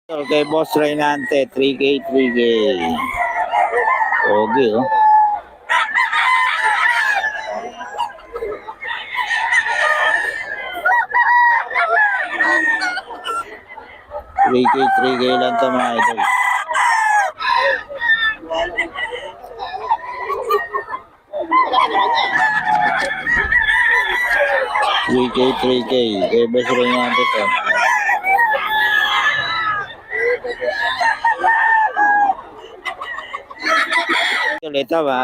Okay, Boss Reynante, 3K, 3K. Okay, oh. Three K, 3K lang ito mga idol. Three K, 3K. Okay, Boss Reynante ito. Ito ba?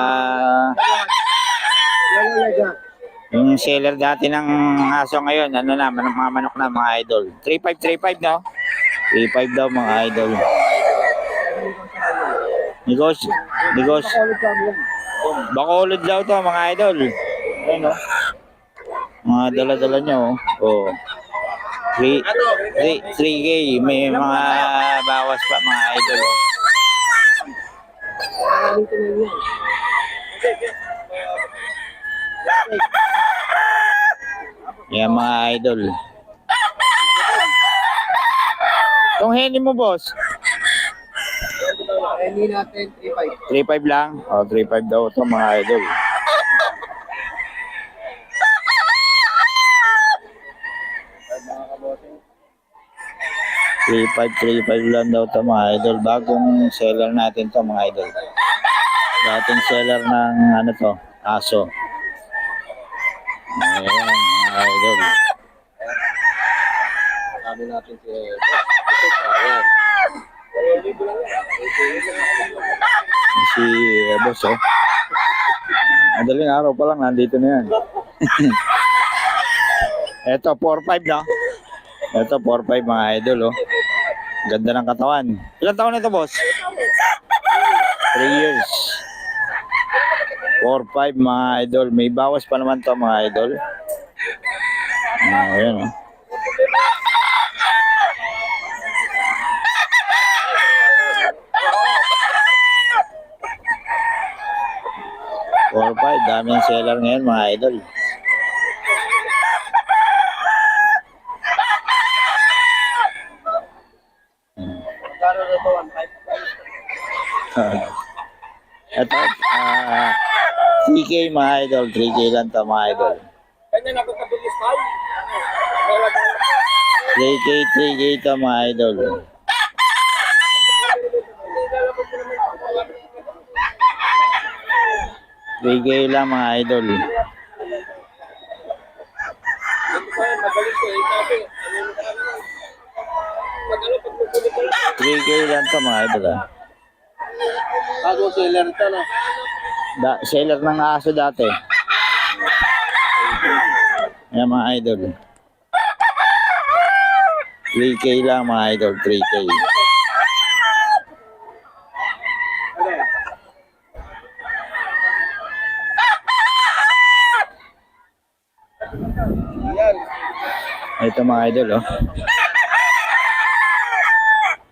Yung seller dati ng aso ngayon, ano na, mga manok na mga idol. 3.5, 3.5 no? 3.5 daw mga idol. Negosyo. Bacolod daw to mga idol. Ayun o. Mga dala-dala nyo o. 3K. May mga bawas pa mga idol. Yan mga idol. Itong henny mo boss? Henny natin 3.5. 3.5 lang? O 3.5 daw ito mga idol. $3.5 lang daw ito mga idol. Bagong seller natin to mga idol. Dating seller ng ano to, aso. Ayan mga idol. Sabi natin Si boss oh. Madaling araw pa lang nandito na yan. Ito 4.5 no? Ito 4.5 mga idol oh. Ganda ng katawan. Ilang taon na ito boss? 3 years. 4.5 mga idol. May bawas pa naman to mga idol. Ayan oh. Daming seller ngayon mga idol. Ito 3K mga idol. 3K lang to mga idol. 3K, 3K to mga idol. Bigay lang mga idol. 3K lang to mga idol ah. Bago seller ito no? Seller ng aso dati. Yan mga idol. 3K lang mga idol. 3K. Ito mga idol oh.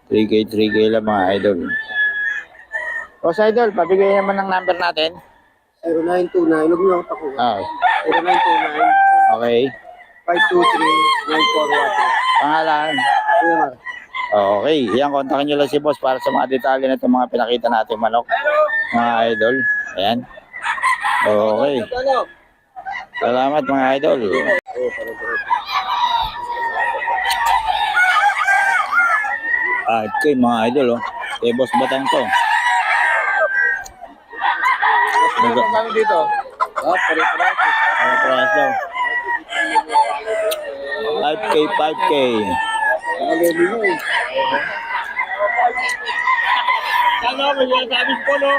3K, 3K lang mga idol. Boss idol, pabigay naman ng number natin. 0929, huwag niyo ako takuha. Ah. 0929 Okay. 523-9413. Pangalan? Okay. Yan, kontakin nyo lang si boss para sa mga detalye na itong mga pinakita natin manok. Mga idol. Ayan. Okay. Salamat mga idol. Okay mga idol oh. Kay Boss Batang to. Ano dito? Pare-parehas daw. 5K, 5K. Sana may yan sabi ko no?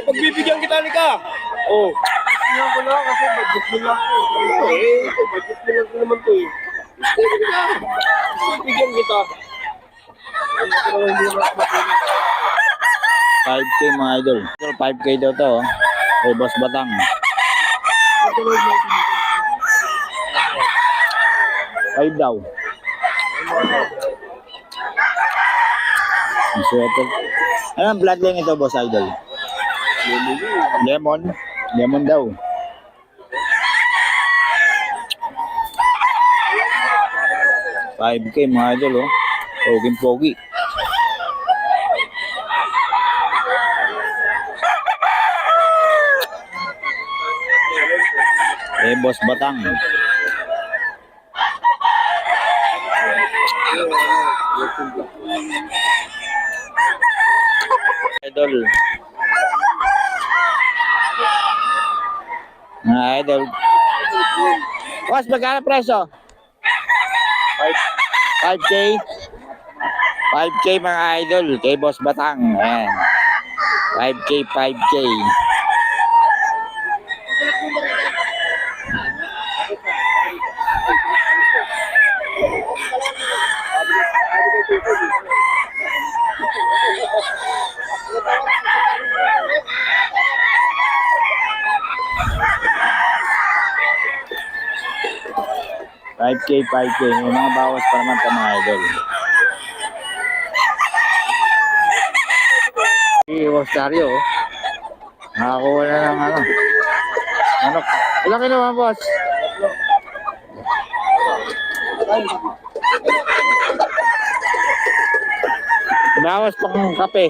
Pagbibigyan kita ni ka. Oh. Bigyan ko lang kasi budget mo lang. Budget mo lang naman to eh. Bigyan kita. 5K mga idol. 5K daw to oh. Kay Boss Batang. 5 daw. Ano ang bloodline ito, Boss Idol? Lemon? Lemon daw. 5K mga idol, oh. Poging-pogi. Eh, Boss Batang. Idol. Mga idol. Boss, magkano presyo? 5K. 5K mga idol. Kay Boss Batang. Ayan. 5K, 5K. K, 5K. May mga bawas pa naman sa mga idol. Si Rosario, oh. Nakakuha na ng ano. Ano? Ilang kinuha, boss? Bawas pa kong kape.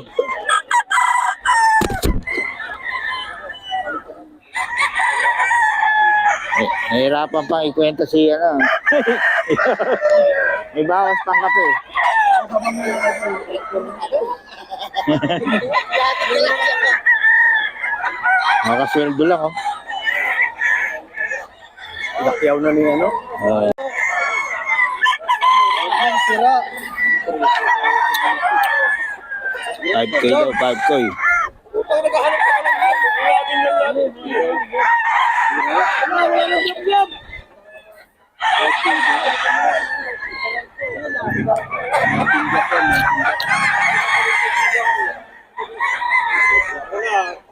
Nahirapan pang ikwenta si ano. May bawas pang kape. Nakasweldo lang, oh. Lakyaw na ni ano? 5K daw, 5K. Pag naghahanap ka lang yan, bukuyatin lang yan.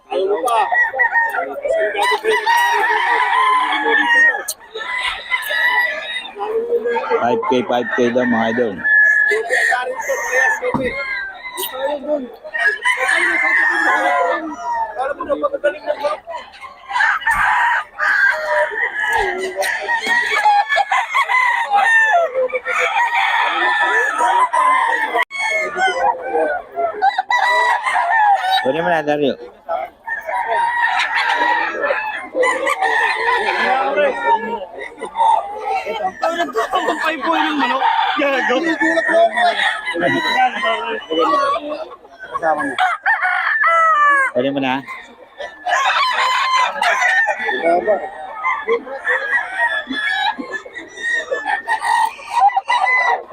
Ayaw mo pa. 5K daw mga idol. Pwede mo na, Dario. Ang paipoy ng manok. Gago. Pwede mo na.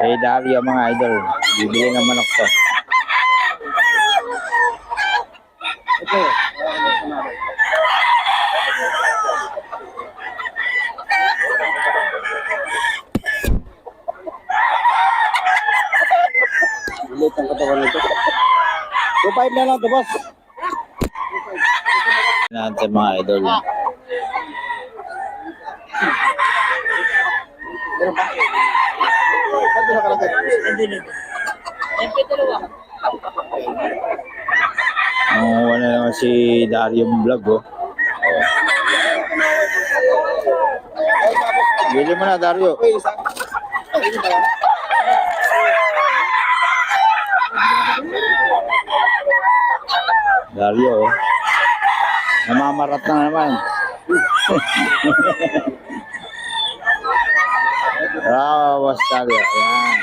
Eh, Dario mga idol. Bibili ng manok to. Ulit ang katawan nito. 2.5 na lang to, boss. Natin mga idol. Wala naman si Dario Vlog, oh. Bili mo na, Dario. Dario, oh. Namamarat na naman. Was Dario. Ayan.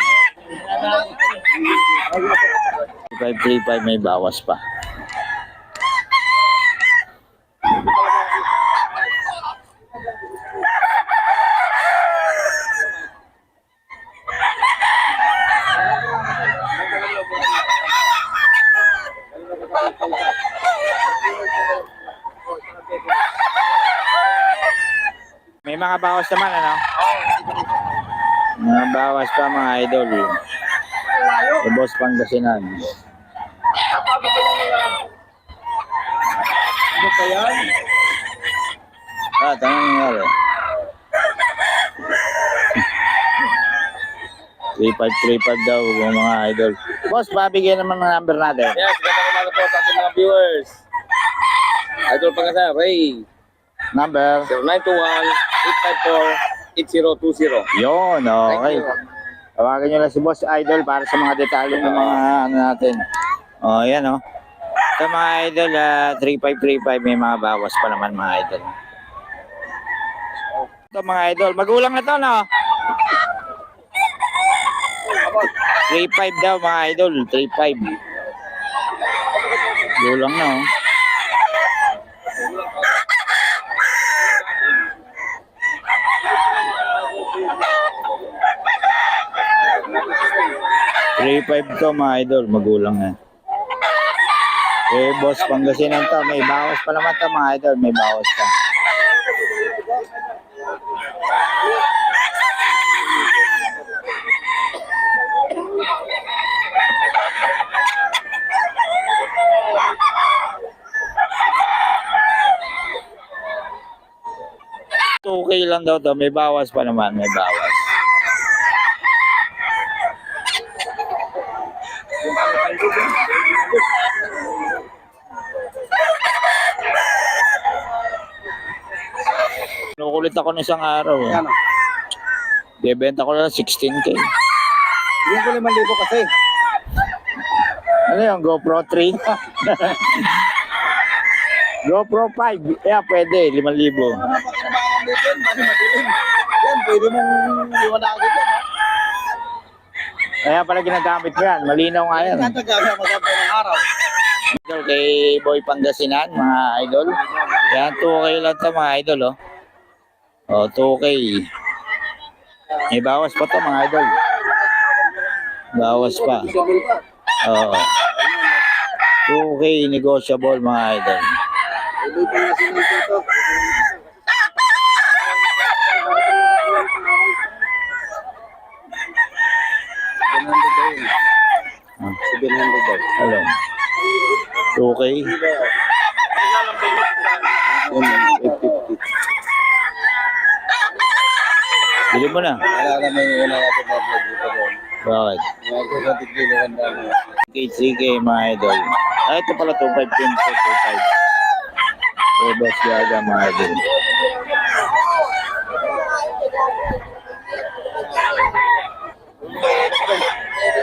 535 may bawas pa. May mga bawas naman, ano? Mga bawas pa mga idol. Sa Boss Pangasinan. Ano pa yan? Tanong nangyari. 3535 daw yung mga idol. Boss, babigyan naman ng number natin. Yes, ganda umaga po sa ating mga viewers. Idol Pangasinan, Ray. Number? 0921-854-8020. Yun, okay. Tawagan nyo lang si Boss Idol para sa mga detalye ng mga ano natin. O, yan o. Ito mga idol, 3535 may mga bawas pa naman mga idol. Ito mga idol, magulang na to no? 3.5 daw mga idol, 3.5. Gulang na oh. $3.5 to mga idol, magulang na. Eh, Boss Pangasinan to, may bawas pa naman to mga idol, may bawas pa. Okay lang daw to, may bawas pa naman, may bawas. Nukulit ako ng isang araw. Eh. Ano? Bebenta ko lang 16K. Bigyan ko 5,000 kasi. Ano yung GoPro 3? GoPro 5. Yeah, pwede. 5,000. Ano pa kinabangan dito yan? Bali madilim. Yan, pwede mong liwanagin yan. Kaya pala ginagamit ko yan. Malinaw nga yan. Natagawa maganda ng araw. Idol kay Boy Pangasinan, mga idol. Yan, 2K lang to mga idol, oh. Oh, 2K. May bawas pa to mga idol. Bawas pa. Oo. 2K negotiable mga idol. Pwede pa nga sinan dito. Ah, 700 daw. alam. 2K. Yan, 850. Bili mo na. Wala naman yung una natin na vlog dito doon. Bakit? Mga kusatik dito ang dami. 3K mga idol. Ah, ito pala 2.5 din. 2.5. Eh, Boss Yaga mga idol.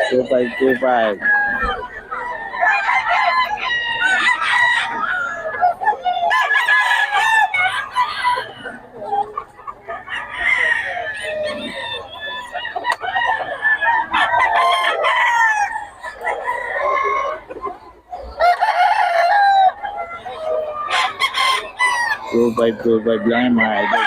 $2.5. $2.5 lang yung mga idol.